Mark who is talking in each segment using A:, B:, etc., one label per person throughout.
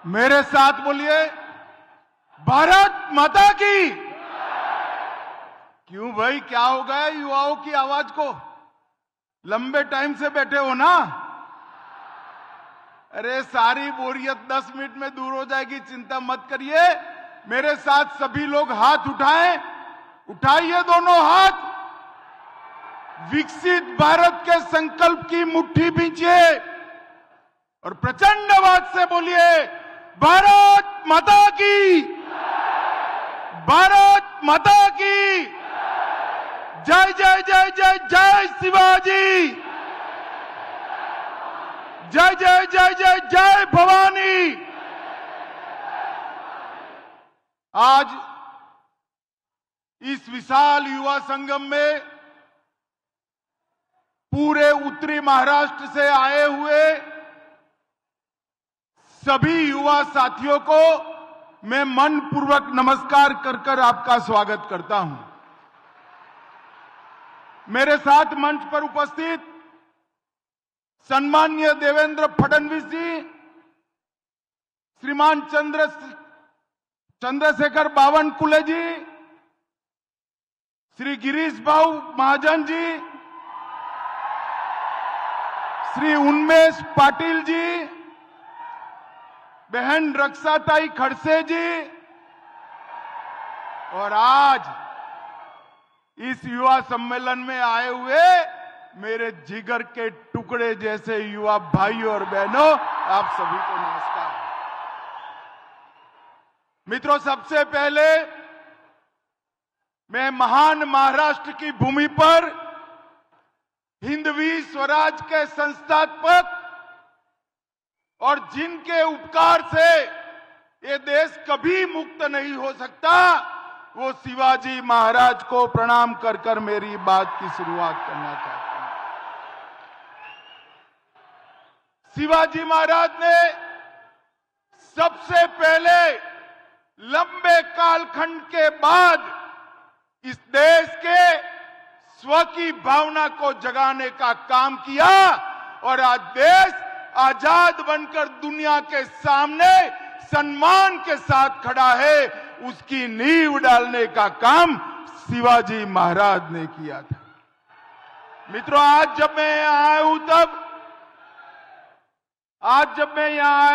A: मेरे साथ बोलिए, भारत माता की। क्यों भाई, क्या हो गया युवाओं की आवाज को? लंबे टाइम से बैठे हो ना? अरे सारी बोरियत 10 मिनट में दूर हो जाएगी, चिंता मत करिए। मेरे साथ सभी लोग हाथ उठाएं, उठाइए दोनों हाथ। विकसित भारत के संकल्प की मुट्ठी भींचिए और प्रचंड आवाज से बोलिए, भारत माता की, भारत माता की। जय जय जय जय जय शिवाजी, जय जय जय जय जय भवानी। आज इस विशाल युवा संगम में पूरे उत्तरी महाराष्ट्र से आए हुए सभी युवा साथियों को मैं मन पूर्वक नमस्कार कर आपका स्वागत करता हूं। मेरे साथ मंच पर उपस्थित सम्माननीय देवेंद्र फडणवीस जी, श्रीमान चंद्रशेखर बावनकुळे जी, श्री गिरीश भाऊ महाजन जी, श्री उन्मेष पाटिल जी, बहन रक्षाताई खड़से जी, और आज इस युवा सम्मेलन में आए हुए मेरे जिगर के टुकड़े जैसे युवा भाइयों और बहनों, आप सभी को नमस्कार। मित्रों, सबसे पहले मैं महान महाराष्ट्र की भूमि पर हिंदवी स्वराज के संस्थापक और जिनके उपकार से ये देश कभी मुक्त नहीं हो सकता, वो शिवाजी महाराज को प्रणाम कर मेरी बात की शुरुआत करना चाहता हूं। शिवाजी महाराज ने सबसे पहले लंबे कालखंड के बाद इस देश के स्व की भावना को जगाने का काम किया और आज देश आजाद बनकर दुनिया के सामने सम्मान के साथ खड़ा है। उसकी नींव डालने का काम शिवाजी महाराज ने किया था। मित्रों, आज जब मैं यहां आया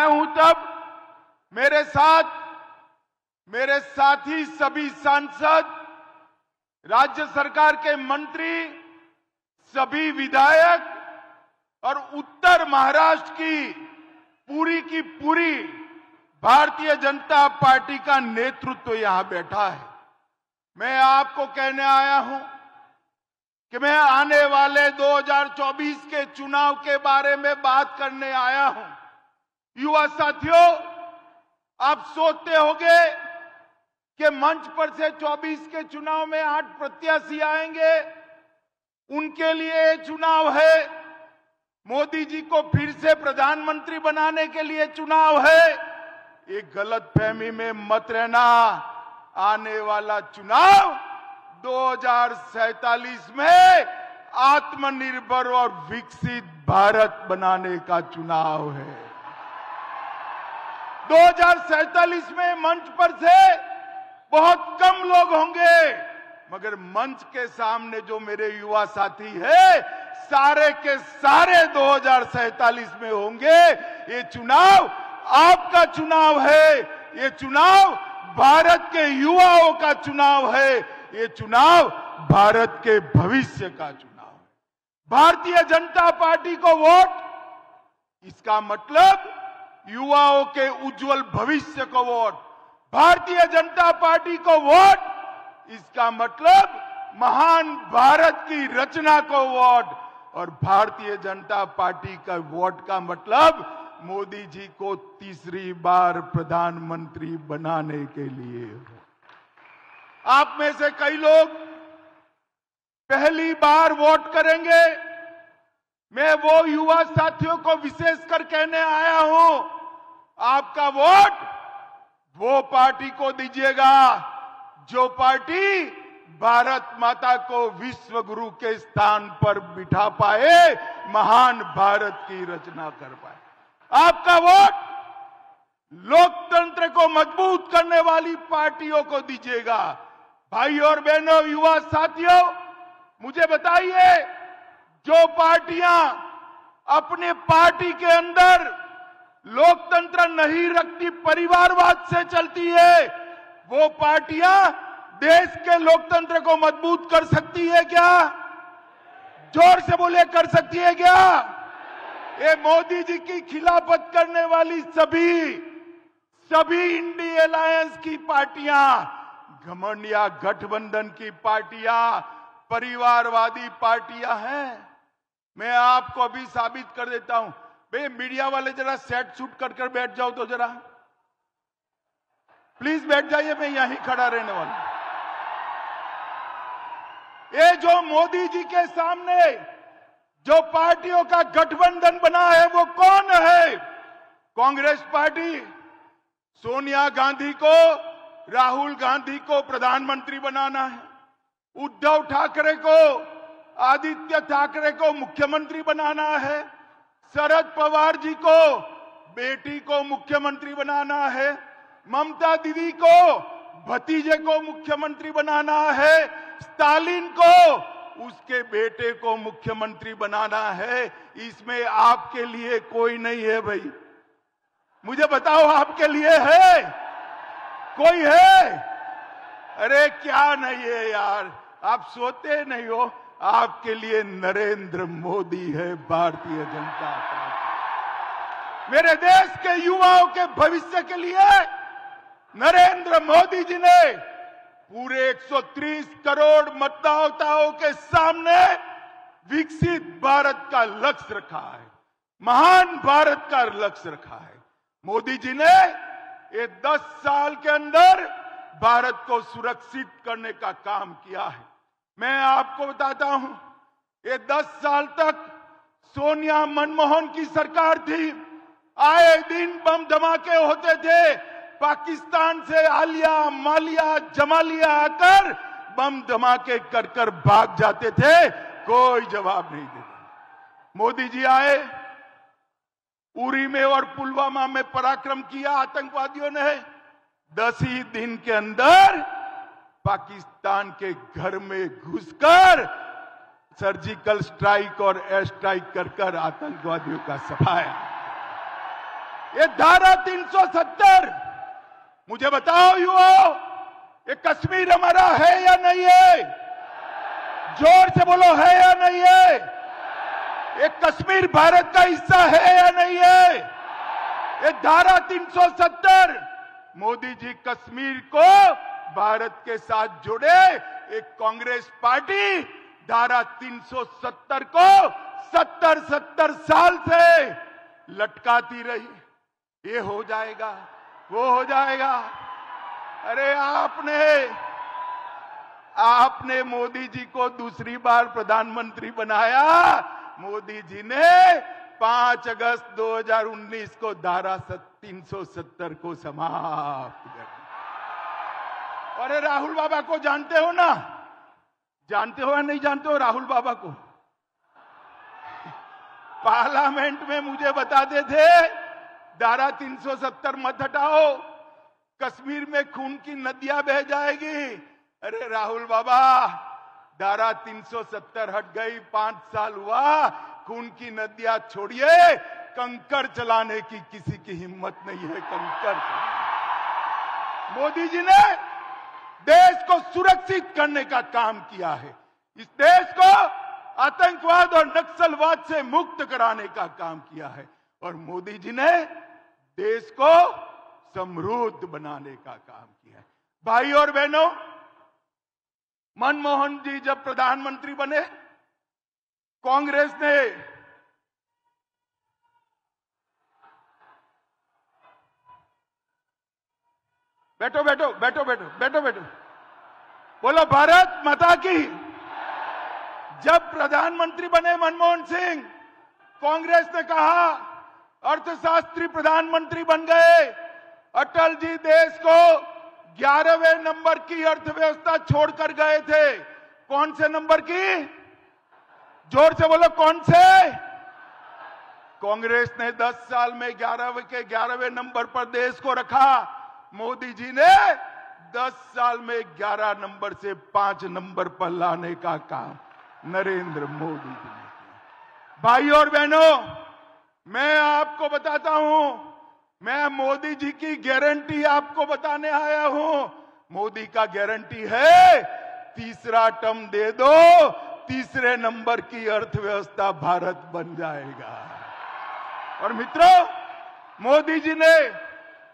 A: हूं तब मेरे साथी सभी सांसद, राज्य सरकार के मंत्री, सभी विधायक और उत्तर महाराष्ट्र की पूरी भारतीय जनता पार्टी का नेतृत्व यहां बैठा है। मैं आपको कहने आया हूं कि मैं आने वाले 2024 के चुनाव के बारे में बात करने आया हूं। युवा साथियों, आप सोचते होंगे कि मंच पर से 24 के चुनाव में 8 प्रत्याशी आएंगे, उनके लिए चुनाव है, मोदी जी को फिर से प्रधानमंत्री बनाने के लिए चुनाव है। एक गलतफहमी में मत रहना। आने वाला चुनाव 2047 में आत्मनिर्भर और विकसित भारत बनाने का चुनाव है। 2047 में मंच पर से बहुत कम लोग होंगे, मगर मंच के सामने जो मेरे युवा साथी है, सारे के सारे 2047 में होंगे। ये चुनाव आपका चुनाव है, ये चुनाव भारत के युवाओं का चुनाव है, ये चुनाव भारत के भविष्य का चुनाव है। भारतीय जनता पार्टी को वोट, इसका मतलब युवाओं के उज्जवल भविष्य को वोट। भारतीय जनता पार्टी को वोट, इसका मतलब महान भारत की रचना को वोट। और भारतीय जनता पार्टी का वोट का मतलब मोदी जी को तीसरी बार प्रधानमंत्री बनाने के लिए। आप में से कई लोग पहली बार वोट करेंगे। मैं वो युवा साथियों को विशेषकर कहने आया हूं, आपका वोट वो पार्टी को दीजिएगा जो पार्टी भारत माता को विश्व गुरु के स्थान पर बिठा पाए, महान भारत की रचना कर पाए। आपका वोट लोकतंत्र को मजबूत करने वाली पार्टियों को दीजिएगा। भाई और बहनों, युवा साथियों, मुझे बताइए, जो पार्टियां अपने पार्टी के अंदर लोकतंत्र नहीं रखती, परिवारवाद से चलती है, वो पार्टियां देश के लोकतंत्र को मजबूत कर सकती है क्या? जोर से बोले, कर सकती है क्या? ये मोदी जी की खिलाफत करने वाली सभी इंडिया अलायंस की पार्टियां, घमंडिया गठबंधन की पार्टियां, परिवारवादी पार्टियां हैं। मैं आपको अभी साबित कर देता हूं। भाई मीडिया वाले जरा सेट सूट कर बैठ जाओ तो जरा, प्लीज बैठ जाइए, मैं यहीं खड़ा रहने वाला हूं। ये जो मोदी जी के सामने जो पार्टियों का गठबंधन बना है वो कौन है? कांग्रेस पार्टी सोनिया गांधी को, राहुल गांधी को प्रधानमंत्री बनाना है, उद्धव ठाकरे को, आदित्य ठाकरे को मुख्यमंत्री बनाना है, शरद पवार जी को बेटी को मुख्यमंत्री बनाना है, ममता दीदी को भतीजे को मुख्यमंत्री बनाना है, स्टालिन को उसके बेटे को मुख्यमंत्री बनाना है। इसमें आपके लिए कोई नहीं है भाई। मुझे बताओ, आपके लिए है? कोई है? अरे क्या नहीं है यार, आप सोते नहीं हो। आपके लिए नरेंद्र मोदी है, भारतीय जनता पार्टी। मेरे देश के युवाओं के भविष्य के लिए नरेंद्र मोदी जी ने पूरे 130 करोड़ मतदाताओं के सामने विकसित भारत का लक्ष्य रखा है, महान भारत का लक्ष्य रखा है। मोदी जी ने ये 10 साल के अंदर भारत को सुरक्षित करने का काम किया है। मैं आपको बताता हूं, ये 10 साल तक सोनिया मनमोहन की सरकार थी। आए दिन बम धमाके होते थे, पाकिस्तान से आलिया, मालिया, जमालिया आकर बम धमाके कर भाग जाते थे, कोई जवाब नहीं देता। मोदी जी आए, उरी में और पुलवामा में पराक्रम किया आतंकवादियों ने। 10 ही दिन के अंदर पाकिस्तान के घर में घुसकर सर्जिकल स्ट्राइक और एयर स्ट्राइक कर आतंकवादियों का सफाया। ये धारा 370, मुझे बताओ युवाओं, ये कश्मीर हमारा है या नहीं है? जोर से बोलो, है या नहीं है? ये कश्मीर भारत का हिस्सा है या नहीं है? ये धारा 370, मोदी जी कश्मीर को भारत के साथ जुड़े। एक कांग्रेस पार्टी धारा 370 को 70 साल से लटकाती रही। ये हो जाएगा, वो हो जाएगा। अरे आपने मोदी जी को दूसरी बार प्रधानमंत्री बनाया। मोदी जी ने 5 अगस्त 2019 को धारा 370 को समाप्त कर दिया। अरे राहुल बाबा को जानते हो ना? जानते हो या नहीं जानते हो राहुल बाबा को? पार्लियामेंट में मुझे बताते थे धारा 370 मत हटाओ, कश्मीर में खून की नदियां बह जाएगी। अरे राहुल बाबा, धारा 370 हट गई, 5 साल हुआ, खून की नदियां छोड़िए, कंकर चलाने की किसी की हिम्मत नहीं है। कंकर मोदी जी ने देश को सुरक्षित करने का काम किया है। इस देश को आतंकवाद और नक्सलवाद से मुक्त कराने का काम किया है। और मोदी जी ने देश को समृद्ध बनाने का काम किया है। भाई और बहनों, मनमोहन जी जब प्रधानमंत्री बने, कांग्रेस ने बैठो बैठो बैठो बैठो बैठो बैठो बोलो भारत माता की। जब प्रधानमंत्री बने मनमोहन सिंह, कांग्रेस ने कहा अर्थशास्त्री प्रधानमंत्री बन गए। अटल जी देश को 11वें नंबर की अर्थव्यवस्था छोड़कर गए थे। कौन से नंबर की? जोर से बोलो, कौन से? कांग्रेस ने 10 साल में 11वें के 11वें नंबर पर देश को रखा। मोदी जी ने 10 साल में 11 नंबर से 5 नंबर पर लाने का काम नरेंद्र मोदी जी ने किया। भाइयों और बहनों, मैं आपको बताता हूं, मैं मोदी जी की गारंटी आपको बताने आया हूं। मोदी का गारंटी है, तीसरा टर्म दे दो, तीसरे नंबर की अर्थव्यवस्था भारत बन जाएगा। और मित्रों, मोदी जी ने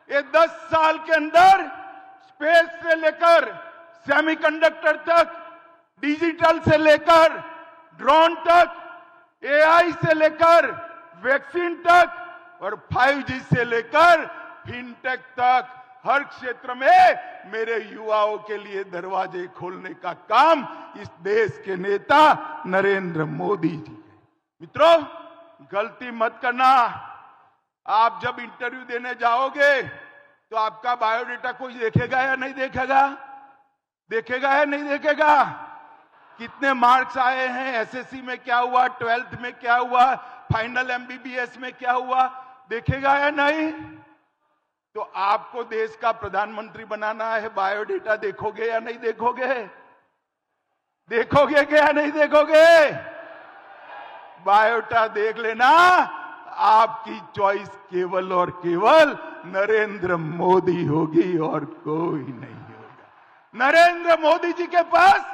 A: ये 10 साल के अंदर स्पेस से लेकर सेमीकंडक्टर तक, डिजिटल से लेकर ड्रोन तक, एआई से लेकर वैक्सीन तक और 5G से लेकर फिनटेक तक हर क्षेत्र में मेरे युवाओं के लिए दरवाजे खोलने का काम इस देश के नेता नरेंद्र मोदी जी है। मित्रों, गलती मत करना। आप जब इंटरव्यू देने जाओगे तो आपका बायोडेटा कोई देखेगा या नहीं देखेगा? देखेगा या नहीं देखेगा? कितने मार्क्स आए हैं, एसएससी में क्या हुआ, 12th में क्या हुआ, फाइनल एमबीबीएस में क्या हुआ, देखेगा या नहीं? तो आपको देश का प्रधानमंत्री बनाना है, बायोडेटा देखोगे या नहीं देखोगे? देखोगे क्या नहीं देखोगे? बायोडेटा देख लेना। आपकी चॉइस केवल और केवल नरेंद्र मोदी होगी और कोई नहीं होगा। नरेंद्र मोदी जी के पास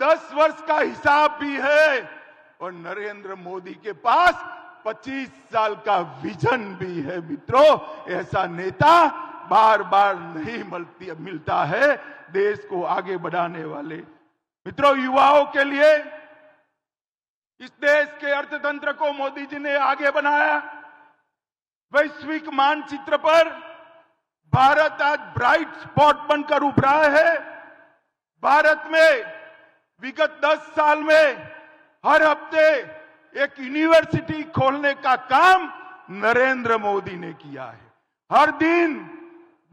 A: 10 वर्ष का हिसाब भी है और नरेंद्र मोदी के पास 25 साल का विजन भी है। मित्रों, ऐसा नेता बार बार नहीं मिलता है देश को आगे बढ़ाने वाले। मित्रों, युवाओं के लिए इस देश के अर्थतंत्र को मोदी जी ने आगे बनाया। वैश्विक मानचित्र पर भारत आज ब्राइट स्पॉट बनकर उभरा है। भारत में विगत 10 साल में हर हफ्ते एक यूनिवर्सिटी खोलने का काम नरेंद्र मोदी ने किया है। हर दिन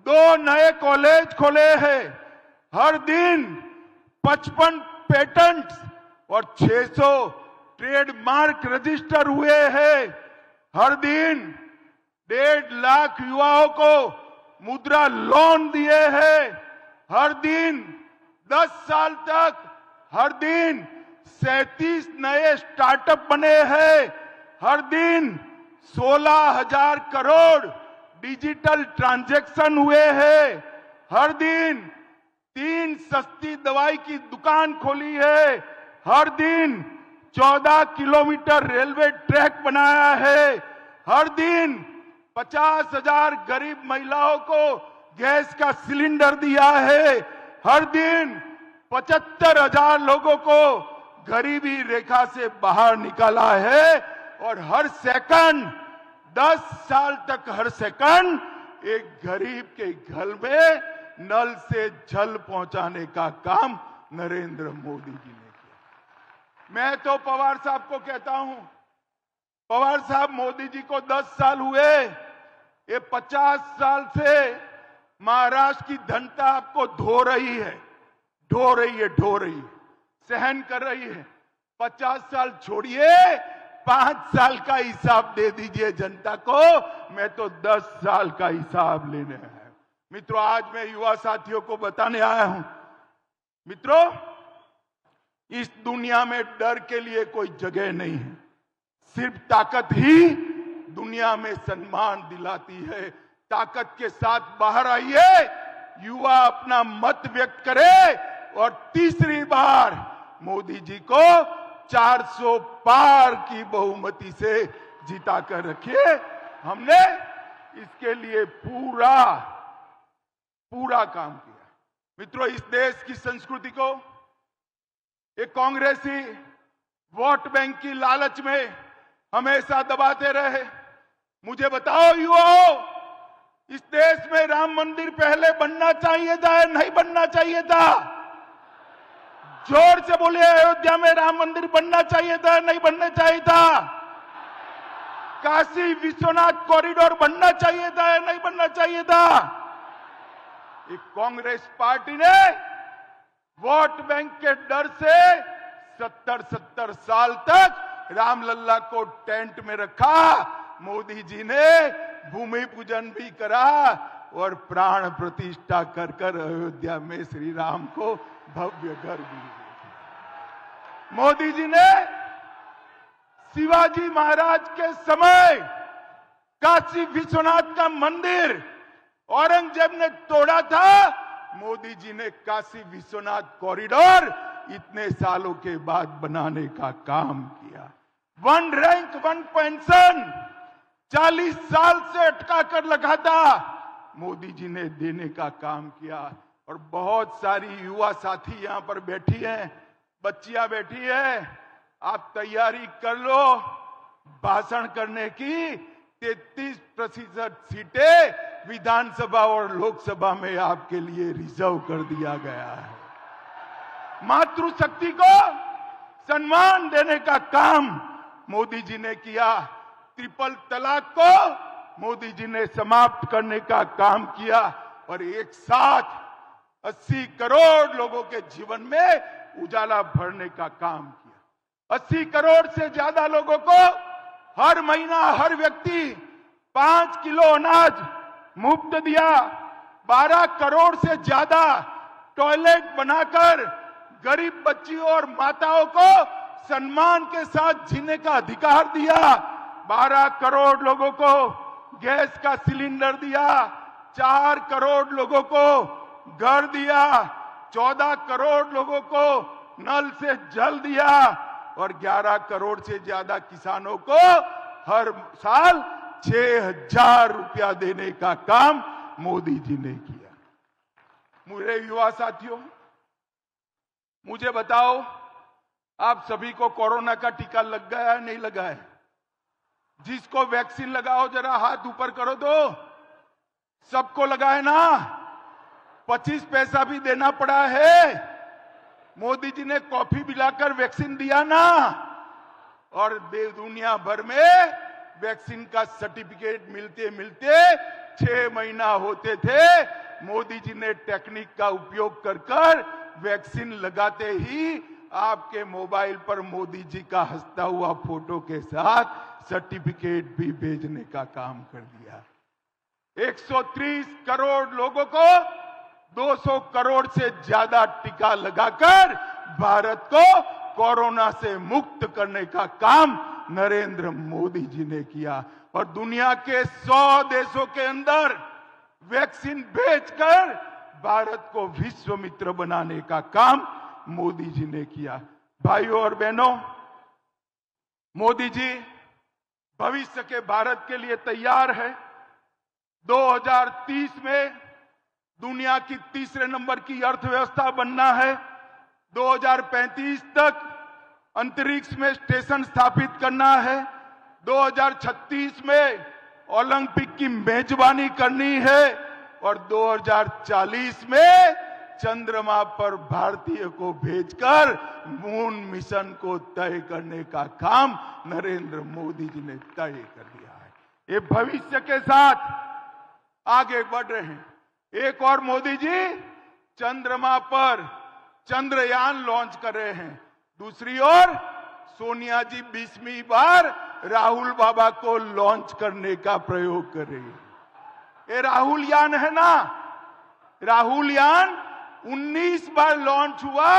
A: 2 नए कॉलेज खोले हैं। हर दिन 55 पेटेंट्स और 600 ट्रेडमार्क रजिस्टर हुए हैं। हर दिन 1.5 लाख युवाओं को मुद्रा लोन दिए हैं। हर दिन 10 साल तक हर दिन 37 नए स्टार्टअप बने हैं। हर दिन 16,000 करोड़ डिजिटल ट्रांजैक्शन हुए हैं। हर दिन 3 सस्ती दवाई की दुकान खोली है। हर दिन 14 किलोमीटर रेलवे ट्रैक बनाया है। हर दिन 50,000 गरीब महिलाओं को गैस का सिलेंडर दिया है। हर दिन 75,000 लोगों को गरीबी रेखा से बाहर निकाला है। और हर सेकंड 10 साल तक हर सेकंड एक गरीब के घर में नल से जल पहुंचाने का काम नरेंद्र मोदी जी ने किया। मैं तो पवार साहब को कहता हूं, पवार साहब, मोदी जी को 10 साल हुए, ये 50 साल से महाराष्ट्र की जनता आपको ढो रही है, सहन कर रही है। 50 साल छोड़िए, 5 साल का हिसाब दे दीजिए जनता को। मैं तो 10 साल का हिसाब लेने आया हूं। मित्रों, आज मैं युवा साथियों को बताने आया हूं, मित्रों, इस दुनिया में डर के लिए कोई जगह नहीं है। सिर्फ ताकत ही दुनिया में सम्मान दिलाती है। ताकत के साथ बाहर आइए, युवा अपना मत व्यक्त करे और तीसरी बार मोदी जी को 400 पार की बहुमति से जिताकर रखिए। हमने इसके लिए पूरा काम किया। मित्रों, इस देश की संस्कृति को एक कांग्रेसी वोट बैंक की लालच में हमेशा दबाते रहे। मुझे बताओ युवाओं, इस देश में राम मंदिर पहले बनना चाहिए था या नहीं बनना चाहिए था? जोर से बोलिए, अयोध्या में राम मंदिर बनना चाहिए था, नहीं बनना चाहिए था? काशी विश्वनाथ कॉरिडोर बनना चाहिए था या नहीं बनना चाहिए था? एक कांग्रेस पार्टी ने वोट बैंक के डर से 70 साल तक रामलल्ला को टेंट में रखा, मोदी जी ने भूमि पूजन भी करा और प्राण प्रतिष्ठा कर कर अयोध्या में श्री राम को भव्य घर भी दिया। मोदी जी ने शिवाजी महाराज के समय काशी विश्वनाथ का मंदिर औरंगजेब ने तोड़ा था, मोदी जी ने काशी विश्वनाथ कॉरिडोर इतने सालों के बाद बनाने का काम किया। 1 रैंक 1 पेंशन 40 साल से अटका कर लगा था, मोदी जी ने देने का काम किया। और बहुत सारी युवा साथी यहां पर बैठी हैं, बच्चियां बैठी हैं, आप तैयारी कर लो, भाषण करने की 33% सीटें विधानसभा और लोकसभा में आपके लिए रिजर्व कर दिया गया है। मातृशक्ति को सम्मान देने का काम मोदी जी ने किया। ट्रिपल तलाक को मोदी जी ने समाप्त करने का काम किया और एक साथ 80 करोड़ लोगों के जीवन में उजाला भरने का काम किया। 80 करोड़ से ज्यादा लोगों को हर महीना हर व्यक्ति 5 किलो अनाज मुफ्त दिया। 12 करोड़ से ज्यादा टॉयलेट बनाकर गरीब बच्चियों और माताओं को सम्मान के साथ जीने का अधिकार दिया। 12 करोड़ लोगों को गैस का सिलेंडर दिया। 4 करोड़ लोगों को घर दिया। 14 करोड़ लोगों को नल से जल दिया और 11 करोड़ से ज्यादा किसानों को हर साल 6,000 रुपया देने का काम मोदी जी ने किया। मेरे युवा साथियों, मुझे बताओ, आप सभी को कोरोना का टीका लग गया है नहीं लगा है? जिसको वैक्सीन लगाओ जरा हाथ ऊपर करो तो। सबको लगा है ना? 25 पैसा भी देना पड़ा है। मोदी जी ने कॉफी पिलाकर वैक्सीन दिया ना। और दुनिया भर में वैक्सीन का सर्टिफिकेट मिलते मिलते 6 महीना होते थे। मोदी जी ने टेक्निक का उपयोग कर वैक्सीन लगाते ही आपके मोबाइल पर मोदी जी का हंसता हुआ फोटो के साथ सर्टिफिकेट भी भेजने का काम कर दिया। 130 करोड़ लोगों को 200 करोड़ से ज्यादा टीका लगाकर भारत को कोरोना से मुक्त करने का काम नरेंद्र मोदी जी ने किया। और दुनिया के 100 देशों के अंदर वैक्सीन भेजकर भारत को विश्व मित्र बनाने का काम मोदी जी ने किया। भाइयों और बहनों, मोदी जी भविष्य के भारत के लिए तैयार है। 2030 में दुनिया की तीसरे नंबर की अर्थव्यवस्था बनना है। 2035 तक अंतरिक्ष में स्टेशन स्थापित करना है। 2036 में ओलंपिक की मेजबानी करनी है और 2040 में चंद्रमा पर भारतीय को भेजकर मून मिशन को तय करने का काम नरेंद्र मोदी जी ने तय कर दिया है। ये भविष्य के साथ आगे बढ़ रहे हैं। एक और मोदी जी चंद्रमा पर चंद्रयान लॉन्च कर रहे हैं। दूसरी ओर सोनिया जी 20वीं बार राहुल बाबा को लॉन्च करने का प्रयोग कर रही है। ये राहुल यान है ना, राहुल यान 19 बार लॉन्च हुआ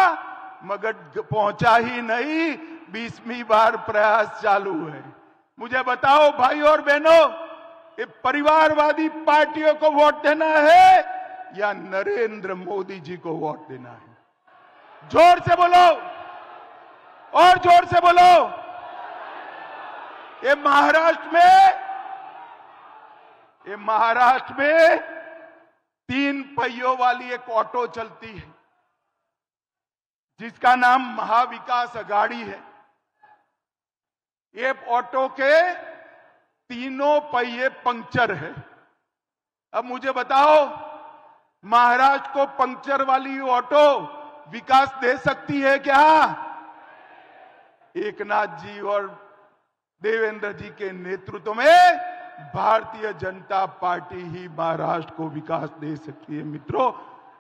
A: मगर पहुंचा ही नहीं। 20वीं बार प्रयास चालू है। मुझे बताओ भाई और बहनों, ये परिवारवादी पार्टियों को वोट देना है या नरेंद्र मोदी जी को वोट देना है? जोर से बोलो और जोर से बोलो। ये महाराष्ट्र में 3 पहियों वाली एक ऑटो चलती है जिसका नाम महाविकास अघाड़ी है। ये ऑटो के तीनों पहिए पंक्चर है। अब मुझे बताओ, महाराष्ट्र को पंक्चर वाली ऑटो विकास दे सकती है क्या? एकनाथ जी और देवेंद्र जी के नेतृत्व में भारतीय जनता पार्टी ही महाराष्ट्र को विकास दे सकती है। मित्रों,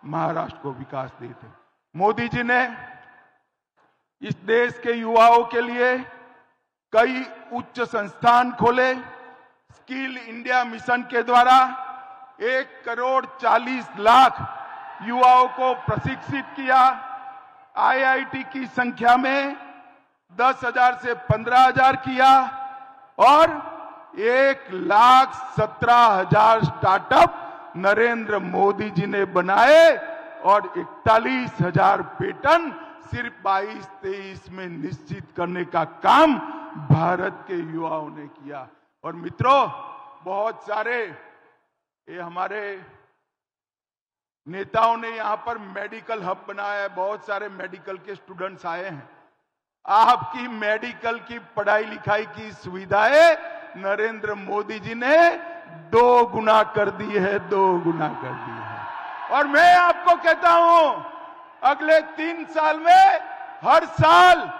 A: महाराष्ट्र को विकास देते। मोदी जी ने इस देश के युवाओं के लिए कई उच्च संस्थान खोले। स्किल इंडिया मिशन के द्वारा 1,40,00,000 युवाओं को प्रशिक्षित किया। आईआईटी की संख्या में 10,000 से 15,000 किया और 1,17,000 स्टार्टअप नरेंद्र मोदी जी ने बनाए और 41,000 पेटेंट सिर्फ 22-23 में निश्चित करने का काम भारत के युवाओं ने किया। और मित्रों, बहुत सारे ये हमारे नेताओं ने यहां पर मेडिकल हब बनाया है, बहुत सारे मेडिकल के स्टूडेंट्स आए हैं। आपकी मेडिकल की पढ़ाई लिखाई की सुविधाएं नरेंद्र मोदी जी ने 2 गुना कर दी है, 2 गुना कर दी है। और मैं आपको कहता हूं, अगले 3 साल में हर साल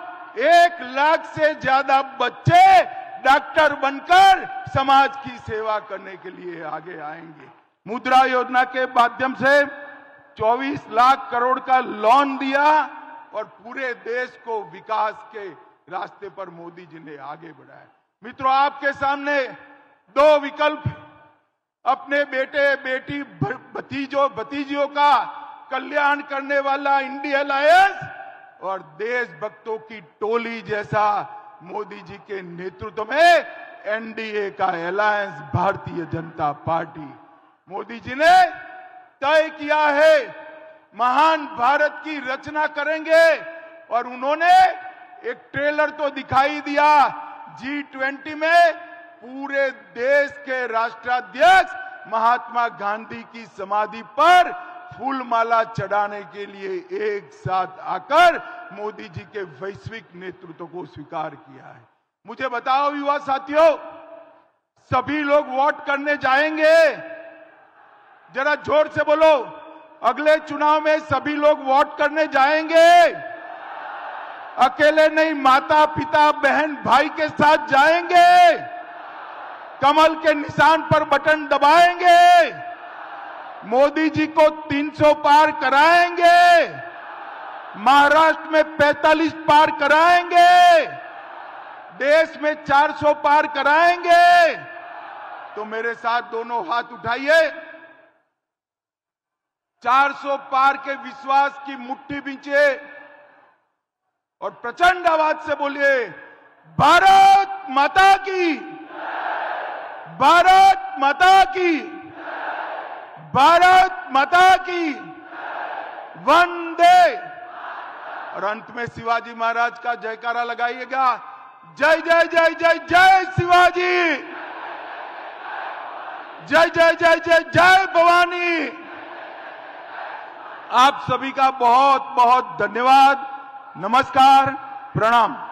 A: 1 लाख से ज्यादा बच्चे डॉक्टर बनकर समाज की सेवा करने के लिए आगे आएंगे। मुद्रा योजना के माध्यम से 24 लाख करोड़ का लोन दिया और पूरे देश को विकास के रास्ते पर मोदी जी ने आगे बढ़ाया। मित्रों, आपके सामने 2 विकल्प, अपने बेटे बेटी भतीजियों का कल्याण करने वाला इंडिया अलायंस और देशभक्तों की टोली जैसा मोदी जी के नेतृत्व में एनडीए का अलायंस भारतीय जनता पार्टी। मोदी जी ने तय किया है महान भारत की रचना करेंगे और उन्होंने एक ट्रेलर तो दिखाई दिया। G20 में पूरे देश के राष्ट्राध्यक्ष महात्मा गांधी की समाधि पर फूलमाला चढ़ाने के लिए एक साथ आकर मोदी जी के वैश्विक नेतृत्व को स्वीकार किया है। मुझे बताओ युवा साथियों, सभी लोग वोट करने जाएंगे? जरा जोर से बोलो, अगले चुनाव में सभी लोग वोट करने जाएंगे? अकेले नहीं, माता पिता बहन भाई के साथ जाएंगे? कमल के निशान पर बटन दबाएंगे? मोदी जी को 300 पार कराएंगे? महाराष्ट्र में 45 पार कराएंगे? देश में 400 पार कराएंगे? तो मेरे साथ दोनों हाथ उठाइए। 400 पार के विश्वास की मुट्ठी बींचे और प्रचंड आवाज से बोलिए, भारत माता की, भारत माता की, भारत माता की, वंदे। और अंत में शिवाजी महाराज का जयकारा लगाइएगा, जय जय जय जय जय शिवाजी, जय जय जय जय जय भवानी। आप सभी का बहुत बहुत धन्यवाद। नमस्कार, प्रणाम।